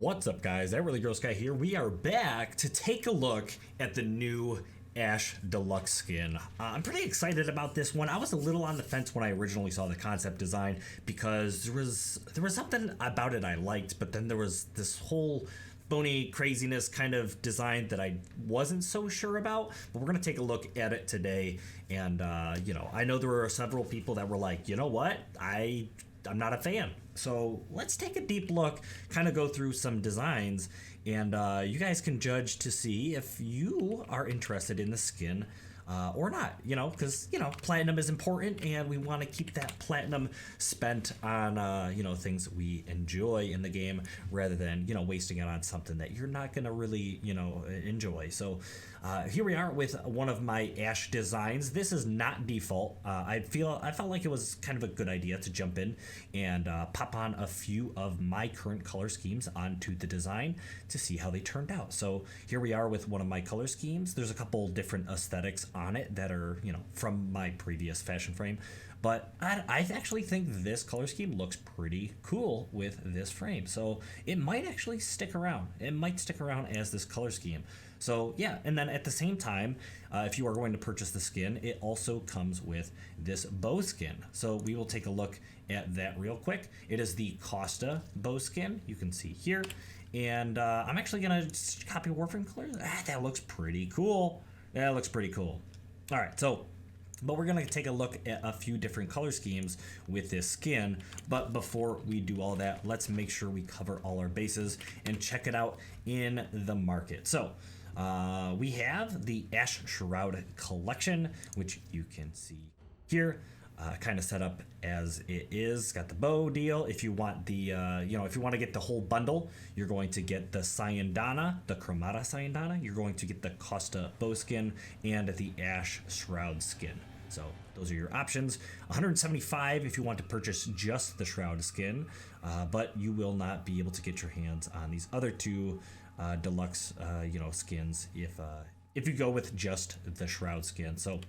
What's up, guys? That really gross guy here. We are back to take a look at the new Ash Deluxe skin. I'm pretty excited about this one. I was a little on the fence when I originally saw the concept design because there was something about it I liked, but then there was this whole bony craziness kind of design that I wasn't so sure about. But we're gonna take a look at it today, and I know there were several people that were like, you know what, I'm not a fan. So let's take a deep look, kind of go through some designs, and you guys can judge to see if you are interested in the skin or not, because, platinum is important and we want to keep that platinum spent on, things we enjoy in the game rather than, wasting it on something that you're not going to really, enjoy. So here we are with one of my Ash designs. This is not default. I felt like it was kind of a good idea to jump in and pop on a few of my current color schemes onto the design to see how they turned out. So here we are with one of my color schemes. There's a couple different aesthetics on it that are, from my previous fashion frame. But I actually think this color scheme looks pretty cool with this frame. So it might actually stick around. It might stick around as this color scheme. So yeah, and then at the same time, if you are going to purchase the skin, it also comes with this bow skin. So we will take a look at that real quick. It is the Costa bow skin, you can see here. And I'm actually gonna copy Warframe colors. That looks pretty cool. That looks pretty cool. All right, but we're gonna take a look at a few different color schemes with this skin. But before we do all that, let's make sure we cover all our bases and check it out in the market. So we have the Ash Shroud collection, which you can see here. Kind of set up as it is. Got the bow deal. If you want the, if you want to get the whole bundle, you're going to get the syandana, the Chromata syandana. You're going to get the Costa bow skin and the Ash Shroud skin. So those are your options. 175 if you want to purchase just the Shroud skin, but you will not be able to get your hands on these other two deluxe, skins if you go with just the Shroud skin. So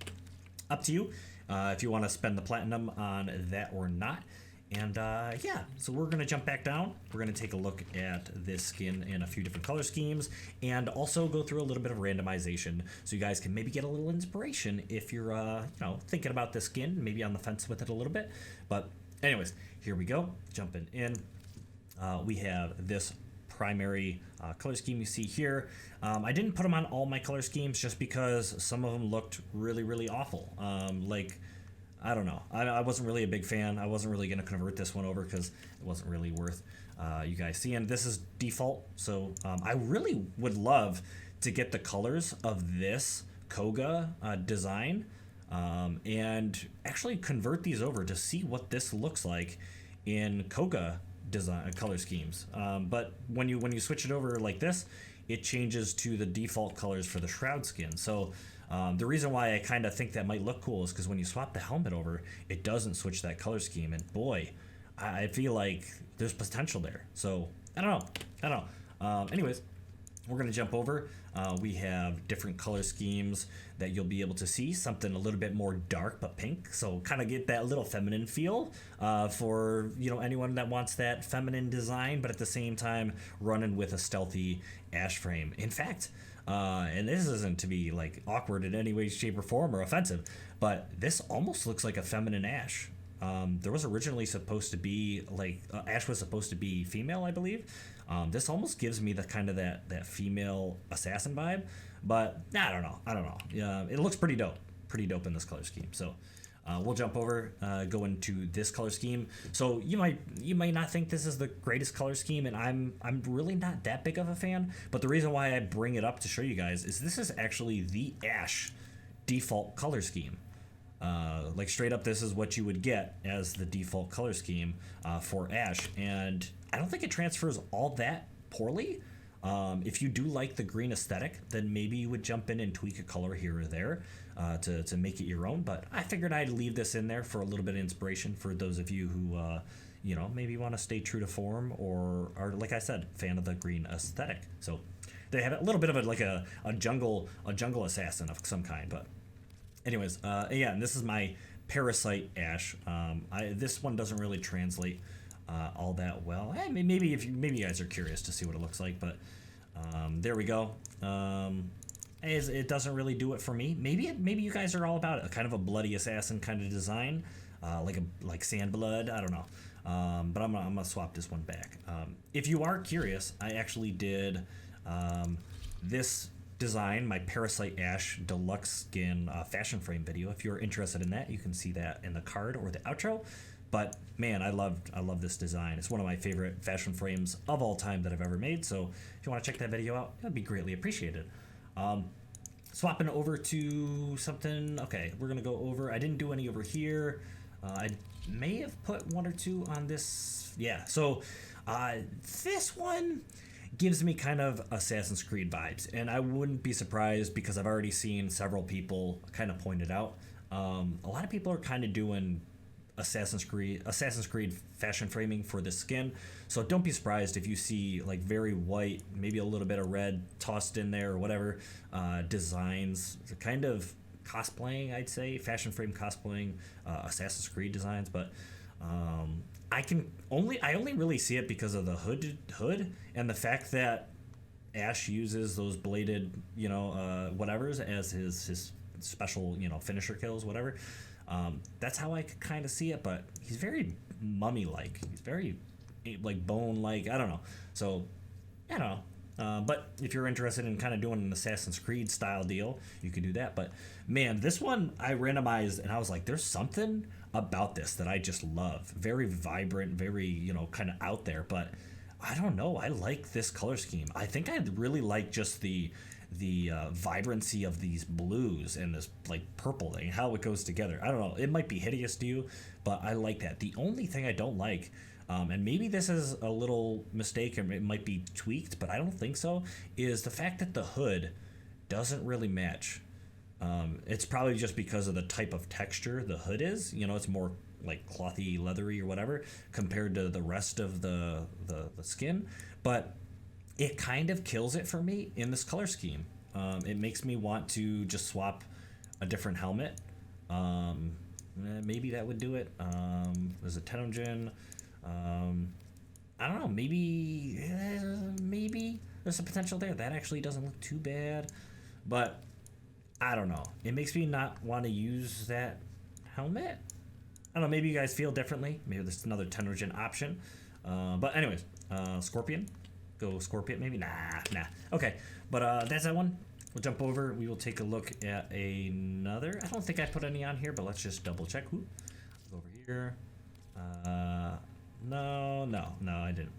up to you if you want to spend the platinum on that or not. And so we're going to jump back down. We're going to take a look at this skin in a few different color schemes and also go through a little bit of randomization so you guys can maybe get a little inspiration if you're, thinking about this skin, maybe on the fence with it a little bit. But anyways, here we go. Jumping in. We have this primary color scheme you see here. I didn't put them on all my color schemes just because some of them looked really, really awful. I don't know. I wasn't really a big fan. I wasn't really going to convert this one over because it wasn't really worth you guys seeing. This is default, so I really would love to get the colors of this Koga design and actually convert these over to see what this looks like in Koga design color schemes. But when you switch it over like this, it changes to the default colors for the Shroud skin. So the reason why I kind of think that might look cool is because when you swap the helmet over, it doesn't switch that color scheme. And boy, I feel like there's potential there. So I don't know. Anyways, we're going to jump over. We have different color schemes that you'll be able to see. Something a little bit more dark but pink. So kind of get that little feminine feel for anyone that wants that feminine design, but at the same time running with a stealthy Ash frame. In fact, and this isn't to be like awkward in any way, shape, or form or offensive, but this almost looks like a feminine Ash. There was originally supposed to be Ash was supposed to be female, I believe. This almost gives me the kind of that female assassin vibe, but I don't know. It looks pretty dope in this color scheme. So we'll jump over, go into this color scheme. So you might not think this is the greatest color scheme, and I'm really not that big of a fan. But the reason why I bring it up to show you guys is this is actually the Ash default color scheme. Straight up, this is what you would get as the default color scheme for Ash, and I don't think it transfers all that poorly. If you do like the green aesthetic, then maybe you would jump in and tweak a color here or there to make it your own. But I figured I'd leave this in there for a little bit of inspiration for those of you who maybe want to stay true to form or are, like I said, fan of the green aesthetic. So they have a little bit of a jungle assassin of some kind, but. Anyways, and this is my Parasite Ash. This one doesn't really translate all that well. Hey, maybe maybe you guys are curious to see what it looks like, but there we go. It doesn't really do it for me. Maybe you guys are all about it. Kind of a bloody assassin kind of design, like sand blood. I don't know. But I'm gonna swap this one back. If you are curious, I actually did this design, my Parasite Ash Deluxe Skin fashion frame video. If you're interested in that, you can see that in the card or the outro. But man, I love this design. It's one of my favorite fashion frames of all time that I've ever made. So if you want to check that video out, that'd be greatly appreciated. Swapping over to something. Okay, we're gonna go over. I didn't do any over here. I may have put one or two on this. Yeah. So this one gives me kind of Assassin's Creed vibes, and I wouldn't be surprised because I've already seen several people kind of point it out. A lot of people are kind of doing Assassin's Creed fashion framing for this skin, so don't be surprised if you see like very white, maybe a little bit of red tossed in there or whatever designs, kind of cosplaying, I'd say, fashion frame cosplaying Assassin's Creed designs. But I only really see it because of the hood and the fact that Ash uses those bladed, whatevers as his special, finisher kills, whatever. That's how I could kind of see it, but he's very mummy-like. He's very like bone-like. I don't know. So I don't know. But if you're interested in kind of doing an Assassin's Creed style deal, you could do that. But man, this one I randomized and I was like, there's something about this that I just love. Very vibrant, very, kind of out there. But I don't know. I like this color scheme. I think I really like just the vibrancy of these blues and this like purple thing, how it goes together. I don't know. It might be hideous to you, but I like that. The only thing I don't like, and maybe this is a little mistake and it might be tweaked, but I don't think so, is the fact that the hood doesn't really match. It's probably just because of the type of texture the hood is. It's more like clothy, leathery or whatever compared to the rest of the skin. But it kind of kills it for me in this color scheme. It makes me want to just swap a different helmet. Maybe that would do it. There's a Tenojin. I don't know. Maybe there's a potential there. That actually doesn't look too bad, but I don't know. It makes me not want to use that helmet. I don't know. Maybe you guys feel differently. Maybe there's another Tenojin option. But anyways, Scorpion. Go Scorpion, maybe? Nah. Okay, but that's that one. We'll jump over. We will take a look at another. I don't think I put any on here, but let's just double check. Ooh, over here. No, I didn't.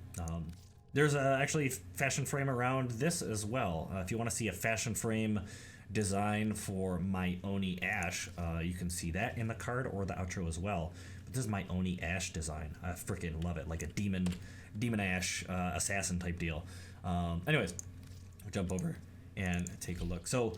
There's actually fashion frame around this as well. If you want to see a fashion frame design for my Oni Ash, you can see that in the card or the outro as well. But this is my Oni Ash design. I freaking love it, like a demon Ash assassin type deal. Anyways, we'll jump over and take a look. So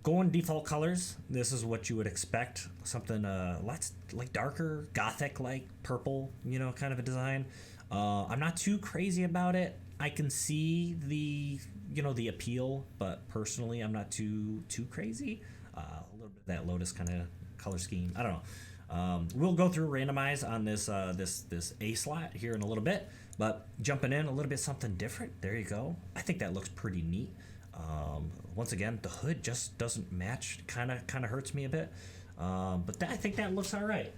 going default colors, this is what you would expect. Something lots like darker, gothic like purple, kind of a design. I'm not too crazy about it. I can see the the appeal, but personally I'm not too crazy. A little bit of that Lotus kind of color scheme. I don't know. We'll go through randomize on this this A slot here in a little bit, but jumping in a little bit something different. There you go. I think that looks pretty neat. Once again, the hood just doesn't match. Kind of hurts me a bit, but I think that looks all right.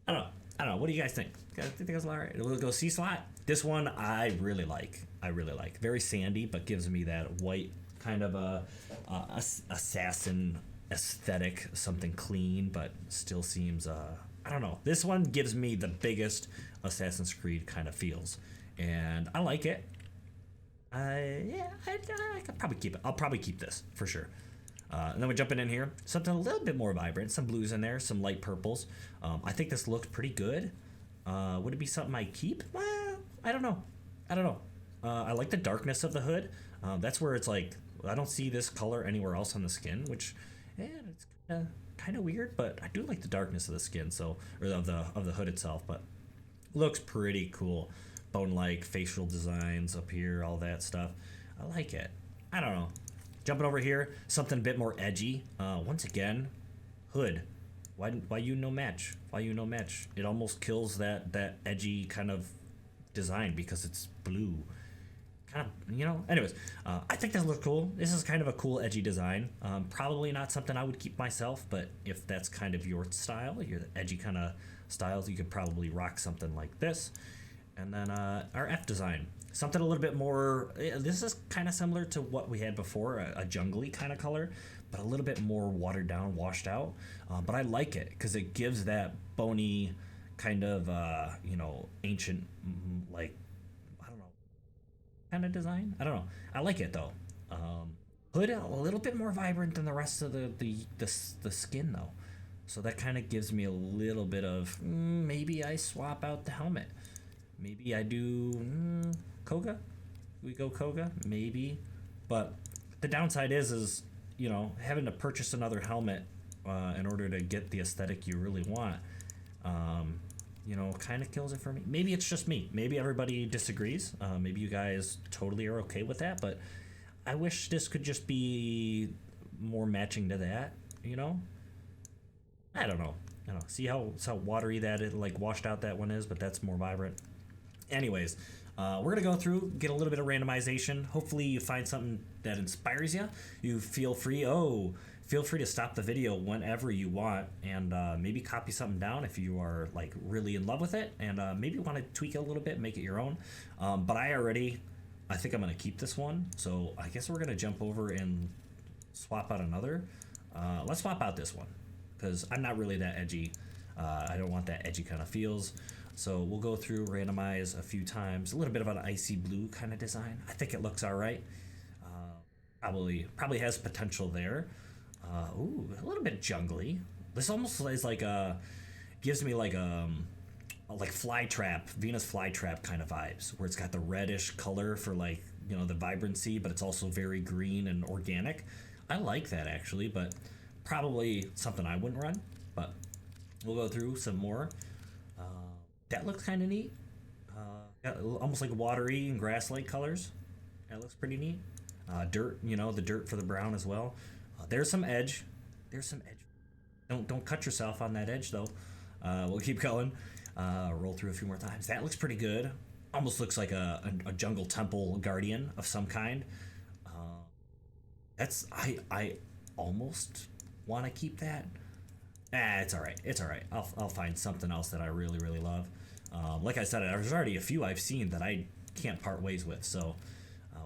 I don't know. What do you guys think? I think that's all right. We'll go C slot. This one I really like. Very sandy, but gives me that white kind of a assassin aesthetic. Something clean, but still seems I don't know. This one gives me the biggest Assassin's Creed kind of feels, and I like it. I could probably keep it. I'll probably keep this for sure. And then we're jumping in here. Something a little bit more vibrant. Some blues in there. Some light purples. I think this looks pretty good. Would it be something I keep? Well, I don't know. I like the darkness of the hood. That's where it's like I don't see this color anywhere else on the skin, which it's kind of weird. But I do like the darkness of the skin, or of the hood itself. But looks pretty cool. Bone-like facial designs up here, all that stuff. I like it. I don't know. Jumping over here, something a bit more edgy. Once again, hood. Why you no match? It almost kills that edgy kind of design because it's blue. Kind of, anyways, I think this looks cool. This is kind of a cool edgy design. Probably not something I would keep myself, but if that's kind of your style, your edgy kind of styles, you could probably rock something like this. And then our F design, something a little bit more, this is kind of similar to what we had before, a jungly kind of color, but a little bit more watered down, washed out. But I like it because it gives that bony kind of ancient, like, kind of design. I don't know. I like it though. Hood a little bit more vibrant than the rest of the skin though, so that kind of gives me a little bit of maybe I swap out the helmet. Maybe I do Koga. We go Koga maybe, but the downside is having to purchase another helmet in order to get the aesthetic you really want. Kind of kills it for me. Maybe it's just me. Maybe everybody disagrees. Maybe you guys totally are okay with that, but I wish this could just be more matching to that, I don't know. See how watery that is, like washed out that one is, but that's more vibrant. Anyways, we're going to go through, get a little bit of randomization. Hopefully you find something that inspires you. You feel free to stop the video whenever you want and maybe copy something down if you are like really in love with it and maybe want to tweak it a little bit, make it your own. But I think I'm going to keep this one. So I guess we're going to jump over and swap out another. Let's swap out this one because I'm not really that edgy. I don't want that edgy kind of feels. So we'll go through, randomize a few times. A little bit of an icy blue kind of design. I think it looks all right. Probably has potential there. Ooh, a little bit jungly. This almost is like gives me like flytrap, Venus flytrap kind of vibes, where it's got the reddish color for like the vibrancy, but it's also very green and organic. I like that actually, but probably something I wouldn't run. But we'll go through some more. That looks kind of neat. Got almost like watery and grass-like colors. That looks pretty neat. Dirt, the dirt for the brown as well. There's some edge. Don't cut yourself on that edge though. We'll keep going. Roll through a few more times. That looks pretty good. Almost looks like a jungle temple guardian of some kind. I almost want to keep that. It's all right. It's all right. I'll find something else that I really, really love. Like I said, there's already a few I've seen that I can't part ways with. So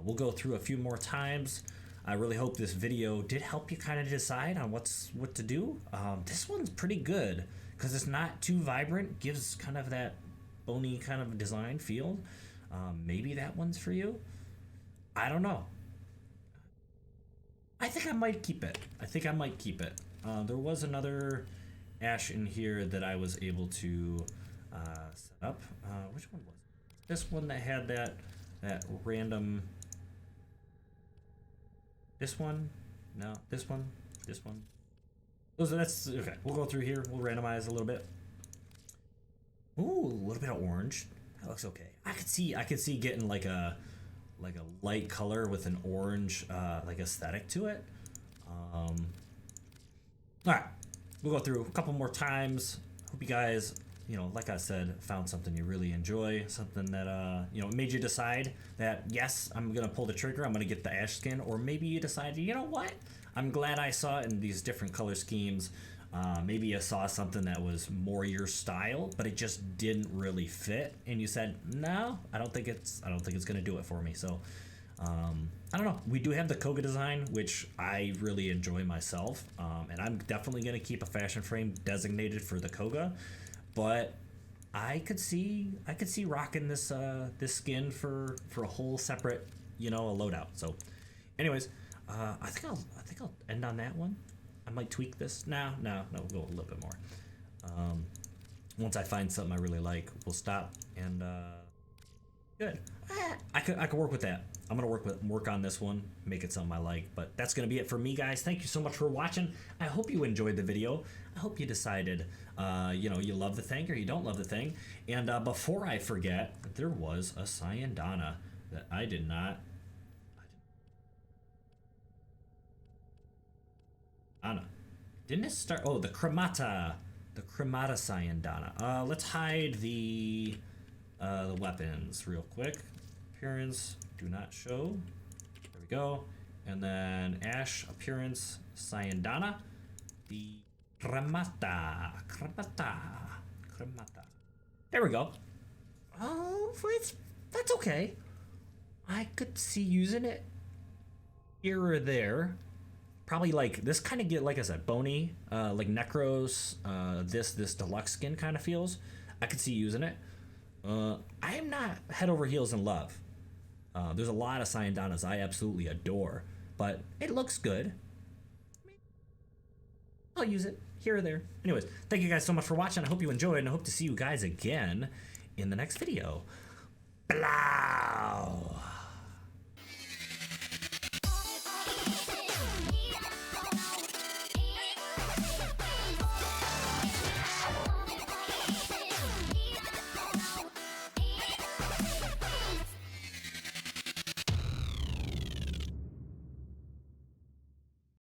we'll go through a few more times. I really hope this video did help you kind of decide on what to do. This one's pretty good because it's not too vibrant. Gives kind of that bony kind of design feel. Maybe that one's for you. I don't know. I think I might keep it. There was another ash in here that I was able to set up. Which one was it? This one that had that random. This one? No, this one. That's okay. We'll go through here. We'll randomize a little bit. Ooh, a little bit of orange. That looks okay. I could see getting like a light color with an orange like aesthetic to it. All right, we'll go through a couple more times. Hope you guys, like I said, found something you really enjoy, something that made you decide that yes, I'm gonna pull the trigger, I'm gonna get the ash skin, or maybe you decided, you know what, I'm glad I saw it in these different color schemes. Maybe you saw something that was more your style, but it just didn't really fit, and you said, no, I don't think it's gonna do it for me. So I don't know. We do have the Koga design, which I really enjoy myself, and I'm definitely gonna keep a fashion frame designated for the Koga. But I could see rocking this skin for a whole separate a loadout. So, anyways, I think I'll end on that one. I might tweak this. No, we'll go a little bit more. Once I find something I really like, we'll stop and good. I could work with that. I'm gonna work on this one, make it something I like. But that's gonna be it for me, guys. Thank you so much for watching. I hope you enjoyed the video. I hope you decided, you love the thing or you don't love the thing. And before I forget, there was a syandana that I did not. Anna, didn't it start? Oh, the Cremata syandana. Let's hide the The weapons real quick. Appearance, do not show. There we go. And then Ash appearance, syandana. The cremata. There we go. Oh, that's okay. I could see using it here or there. Probably like this kind of get, like I said, bony, like Necros, this deluxe skin kind of feels. I could see using it. I am not head over heels in love. There's a lot of Syandanas I absolutely adore, but it looks good. I'll use it here or there. Anyways, thank you guys so much for watching. I hope you enjoyed, and I hope to see you guys again in the next video. Blow!